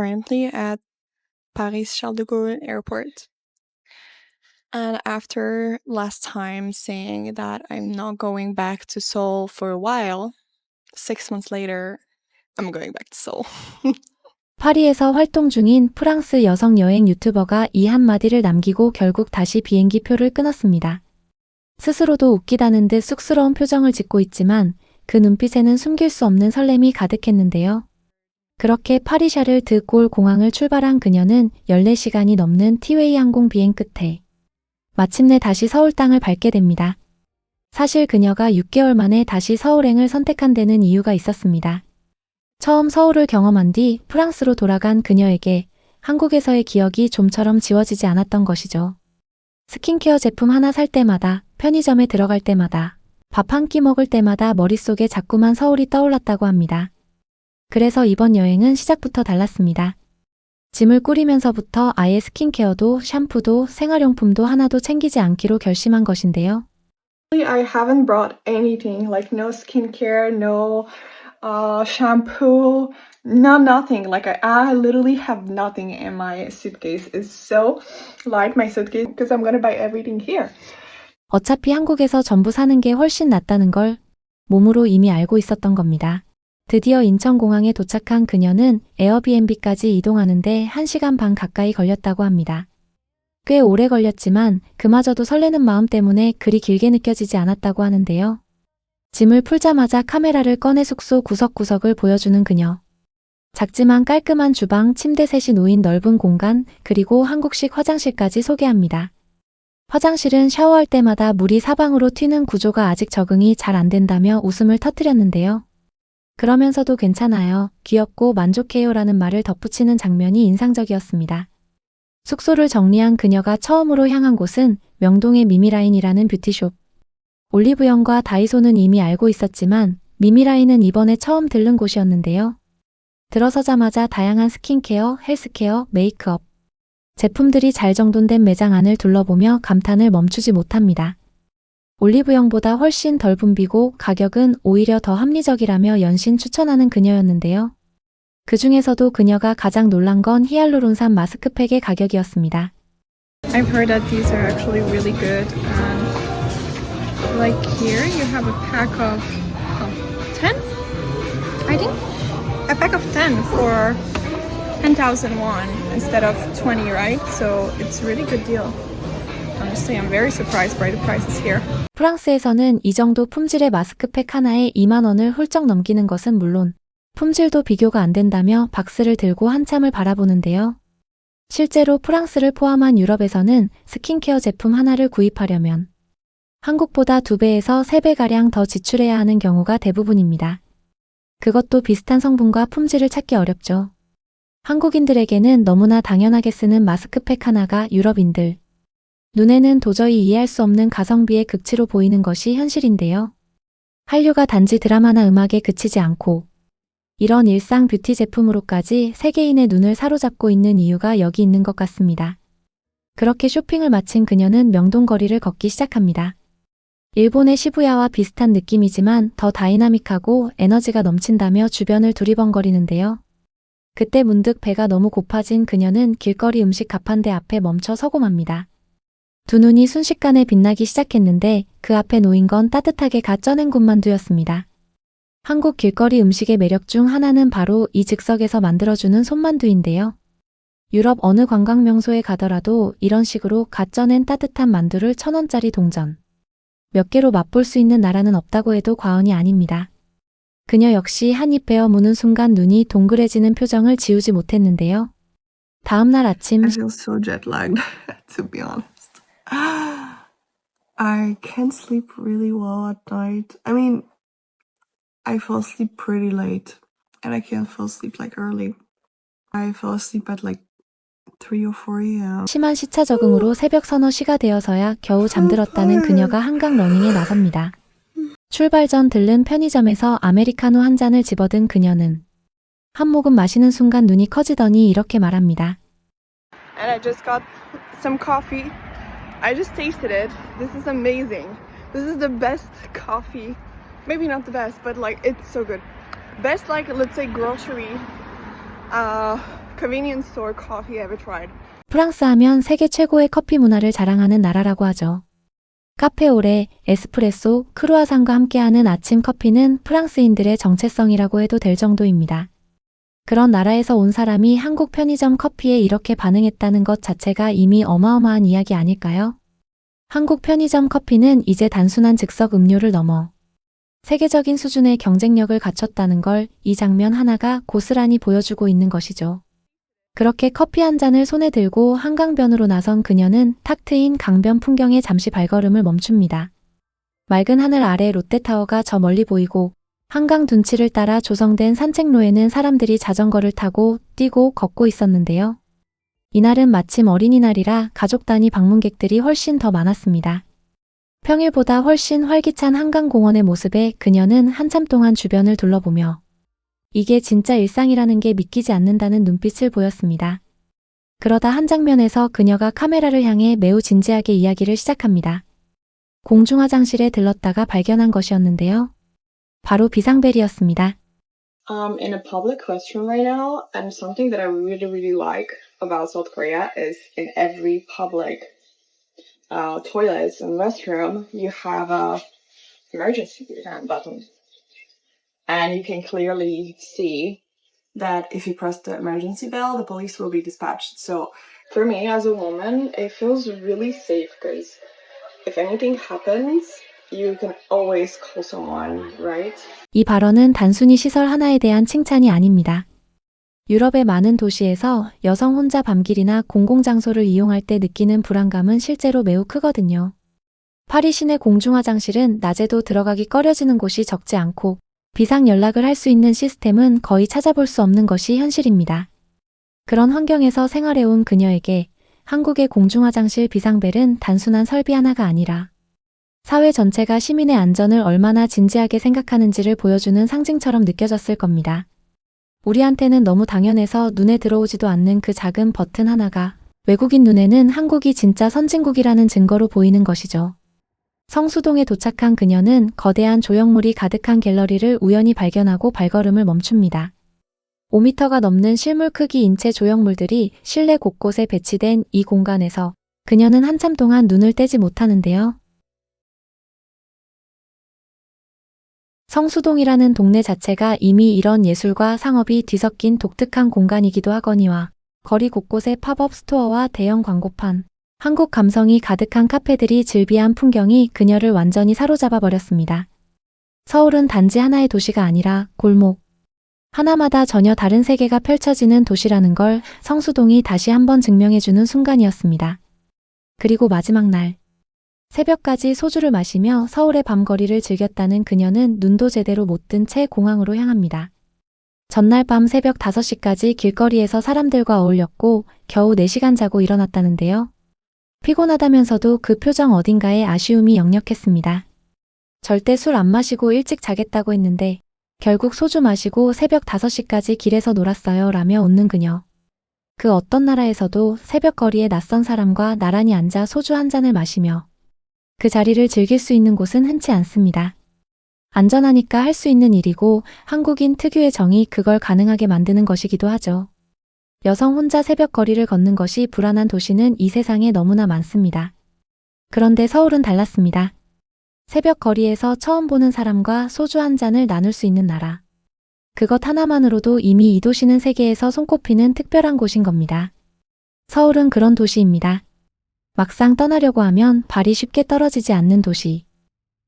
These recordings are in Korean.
currently at Paris Charles de Gaulle Airport. And after last time saying that I'm not going back to Seoul for a while, 6 months later, I'm going back to Seoul. 파리에서 활동 중인 프랑스 여성 여행 유튜버가 이 한마디를 남기고 결국 다시 비행기 표를 끊었습니다. 스스로도 웃기다는 듯 쑥스러운 표정을 짓고 있지만 그 눈빛에는 숨길 수 없는 설렘이 가득했는데요. 그렇게 파리샤를 드 골 공항을 출발한 그녀는 14시간이 넘는 티웨이 항공 비행 끝에 마침내 다시 서울 땅을 밟게 됩니다. 사실 그녀가 6개월 만에 다시 서울행을 선택한 데는 이유가 있었습니다. 처음 서울을 경험한 뒤 프랑스로 돌아간 그녀에게 한국에서의 기억이 좀처럼 지워지지 않았던 것이죠. 스킨케어 제품 하나 살 때마다, 편의점에 들어갈 때마다, 밥 한 끼 먹을 때마다 머릿속에 자꾸만 서울이 떠올랐다고 합니다. 그래서 이번 여행은 시작부터 달랐습니다. 짐을 꾸리면서부터 아예 스킨케어도 샴푸도 생활용품도 하나도 챙기지 않기로 결심한 것인데요. I haven't brought anything, like no skincare, no shampoo, nothing. Like I literally have nothing in my suitcase. It's so light, my suitcase, because I'm gonna buy everything here. 어차피 한국에서 전부 사는 게 훨씬 낫다는 걸 몸으로 이미 알고 있었던 겁니다. 드디어 인천공항에 도착한 그녀는 에어비앤비까지 이동하는데 1시간 반 가까이 걸렸다고 합니다. 꽤 오래 걸렸지만 그마저도 설레는 마음 때문에 그리 길게 느껴지지 않았다고 하는데요. 짐을 풀자마자 카메라를 꺼내 숙소 구석구석을 보여주는 그녀. 작지만 깔끔한 주방, 침대 셋이 놓인 넓은 공간, 그리고 한국식 화장실까지 소개합니다. 화장실은 샤워할 때마다 물이 사방으로 튀는 구조가 아직 적응이 잘 안 된다며 웃음을 터뜨렸는데요. 그러면서도 괜찮아요, 귀엽고 만족해요 라는 말을 덧붙이는 장면이 인상적이었습니다. 숙소를 정리한 그녀가 처음으로 향한 곳은 명동의 미미라인이라는 뷰티숍. 올리브영과 다이소는 이미 알고 있었지만 미미라인은 이번에 처음 들른 곳이었는데요. 들어서자마자 다양한 스킨케어, 헬스케어, 메이크업 제품들이 잘 정돈된 매장 안을 둘러보며 감탄을 멈추지 못합니다. 올리브영보다 훨씬 덜 붐비고 가격은 오히려 더 합리적이라며 연신 추천하는 그녀였는데요. 그 중에서도 그녀가 가장 놀란 건 히알루론산 마스크팩의 가격이었습니다. I've heard that these are actually really good. Like here, you have a pack of 10, I think? A pack of 10 for 10,000 won instead of 20, right? So it's really good deal. Honestly, I'm very surprised by the prices here. 프랑스에서는 이 정도 품질의 마스크팩 하나에 2만 원을 훌쩍 넘기는 것은 물론 품질도 비교가 안 된다며 박스를 들고 한참을 바라보는데요. 실제로 프랑스를 포함한 유럽에서는 스킨케어 제품 하나를 구입하려면 한국보다 2배에서 3배가량 더 지출해야 하는 경우가 대부분입니다. 그것도 비슷한 성분과 품질을 찾기 어렵죠. 한국인들에게는 너무나 당연하게 쓰는 마스크팩 하나가 유럽인들 눈에는 도저히 이해할 수 없는 가성비의 극치로 보이는 것이 현실인데요. 한류가 단지 드라마나 음악에 그치지 않고 이런 일상 뷰티 제품으로까지 세계인의 눈을 사로잡고 있는 이유가 여기 있는 것 같습니다. 그렇게 쇼핑을 마친 그녀는 명동 거리를 걷기 시작합니다. 일본의 시부야와 비슷한 느낌이지만 더 다이나믹하고 에너지가 넘친다며 주변을 두리번거리는데요. 그때 문득 배가 너무 고파진 그녀는 길거리 음식 가판대 앞에 멈춰 서고 맙니다. 두 눈이 순식간에 빛나기 시작했는데 그 앞에 놓인 건 따뜻하게 갓 쪄낸 군만두였습니다. 한국 길거리 음식의 매력 중 하나는 바로 이 즉석에서 만들어주는 손만두인데요. 유럽 어느 관광 명소에 가더라도 이런 식으로 갓 쪄낸 따뜻한 만두를 1,000원짜리 동전 몇 개로 맛볼 수 있는 나라는 없다고 해도 과언이 아닙니다. 그녀 역시 한 입 베어 무는 순간 눈이 동그래지는 표정을 지우지 못했는데요. 다음 날 아침 I feel so jet lagged, to be honest. I can't sleep really well at night. I mean, I fall asleep pretty late, and I can't fall asleep like early. I fell asleep at like 3 or 4 a.m. 심한 시차 적응으로 새벽 서너 시가 되어서야 겨우 잠들었다는 그녀가 한강 러닝에 나섭니다. 출발 전 들른 편의점에서 아메리카노 한 잔을 집어든 그녀는 한 모금 마시는 순간 눈이 커지더니 이렇게 말합니다. And I just got some coffee. I just tasted it. This is amazing. This is the best coffee. Maybe not the best, but like it's so good. Best like let's say grocery convenience store coffee ever tried. 프랑스 하면 세계 최고의 커피 문화를 자랑하는 나라라고 하죠. 카페오레, 에스프레소, 크루아상과 함께하는 아침 커피는 프랑스인들의 정체성이라고 해도 될 정도입니다. 그런 나라에서 온 사람이 한국 편의점 커피에 이렇게 반응했다는 것 자체가 이미 어마어마한 이야기 아닐까요? 한국 편의점 커피는 이제 단순한 즉석 음료를 넘어 세계적인 수준의 경쟁력을 갖췄다는 걸 이 장면 하나가 고스란히 보여주고 있는 것이죠. 그렇게 커피 한 잔을 손에 들고 한강변으로 나선 그녀는 탁 트인 강변 풍경에 잠시 발걸음을 멈춥니다. 맑은 하늘 아래 롯데타워가 저 멀리 보이고 한강 둔치를 따라 조성된 산책로에는 사람들이 자전거를 타고 뛰고 걷고 있었는데요. 이날은 마침 어린이날이라 가족 단위 방문객들이 훨씬 더 많았습니다. 평일보다 훨씬 활기찬 한강공원의 모습에 그녀는 한참 동안 주변을 둘러보며 이게 진짜 일상이라는 게 믿기지 않는다는 눈빛을 보였습니다. 그러다 한 장면에서 그녀가 카메라를 향해 매우 진지하게 이야기를 시작합니다. 공중화장실에 들렀다가 발견한 것이었는데요. 바로 비상벨이었습니다. I'm in a public restroom right now, and something that I really like about South Korea is in every public toilets and restroom, you have a emergency button. And you can clearly see that if you press the emergency bell, the police will be dispatched. So for me as a woman, it feels really safe because if anything happens, you can always call someone, right? 이 발언은 단순히 시설 하나에 대한 칭찬이 아닙니다. 유럽의 많은 도시에서 여성 혼자 밤길이나 공공장소를 이용할 때 느끼는 불안감은 실제로 매우 크거든요. 파리 시내 공중화장실은 낮에도 들어가기 꺼려지는 곳이 적지 않고 비상 연락을 할 수 있는 시스템은 거의 찾아볼 수 없는 것이 현실입니다. 그런 환경에서 생활해온 그녀에게 한국의 공중화장실 비상벨은 단순한 설비 하나가 아니라 사회 전체가 시민의 안전을 얼마나 진지하게 생각하는지를 보여주는 상징처럼 느껴졌을 겁니다. 우리한테는 너무 당연해서 눈에 들어오지도 않는 그 작은 버튼 하나가 외국인 눈에는 한국이 진짜 선진국이라는 증거로 보이는 것이죠. 성수동에 도착한 그녀는 거대한 조형물이 가득한 갤러리를 우연히 발견하고 발걸음을 멈춥니다. 5m가 넘는 실물 크기 인체 조형물들이 실내 곳곳에 배치된 이 공간에서 그녀는 한참 동안 눈을 떼지 못하는데요. 성수동이라는 동네 자체가 이미 이런 예술과 상업이 뒤섞인 독특한 공간이기도 하거니와 거리 곳곳에 팝업 스토어와 대형 광고판, 한국 감성이 가득한 카페들이 즐비한 풍경이 그녀를 완전히 사로잡아 버렸습니다. 서울은 단지 하나의 도시가 아니라 골목 하나마다 전혀 다른 세계가 펼쳐지는 도시라는 걸 성수동이 다시 한번 증명해주는 순간이었습니다. 그리고 마지막 날 새벽까지 소주를 마시며 서울의 밤거리를 즐겼다는 그녀는 눈도 제대로 못 뜬 채 공항으로 향합니다. 전날 밤 새벽 5시까지 길거리에서 사람들과 어울렸고 겨우 4시간 자고 일어났다는데요. 피곤하다면서도 그 표정 어딘가에 아쉬움이 역력했습니다. 절대 술 안 마시고 일찍 자겠다고 했는데 결국 소주 마시고 새벽 5시까지 길에서 놀았어요 라며 웃는 그녀. 그 어떤 나라에서도 새벽 거리에 낯선 사람과 나란히 앉아 소주 한 잔을 마시며 그 자리를 즐길 수 있는 곳은 흔치 않습니다. 안전하니까 할 수 있는 일이고 한국인 특유의 정이 그걸 가능하게 만드는 것이기도 하죠. 여성 혼자 새벽 거리를 걷는 것이 불안한 도시는 이 세상에 너무나 많습니다. 그런데 서울은 달랐습니다. 새벽 거리에서 처음 보는 사람과 소주 한 잔을 나눌 수 있는 나라. 그것 하나만으로도 이미 이 도시는 세계에서 손꼽히는 특별한 곳인 겁니다. 서울은 그런 도시입니다. 막상 떠나려고 하면 발이 쉽게 떨어지지 않는 도시.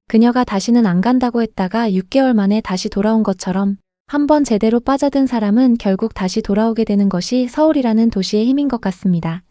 그녀가 다시는 안 간다고 했다가 6개월 만에 다시 돌아온 것처럼 한번 제대로 빠져든 사람은 결국 다시 돌아오게 되는 것이 서울이라는 도시의 힘인 것 같습니다.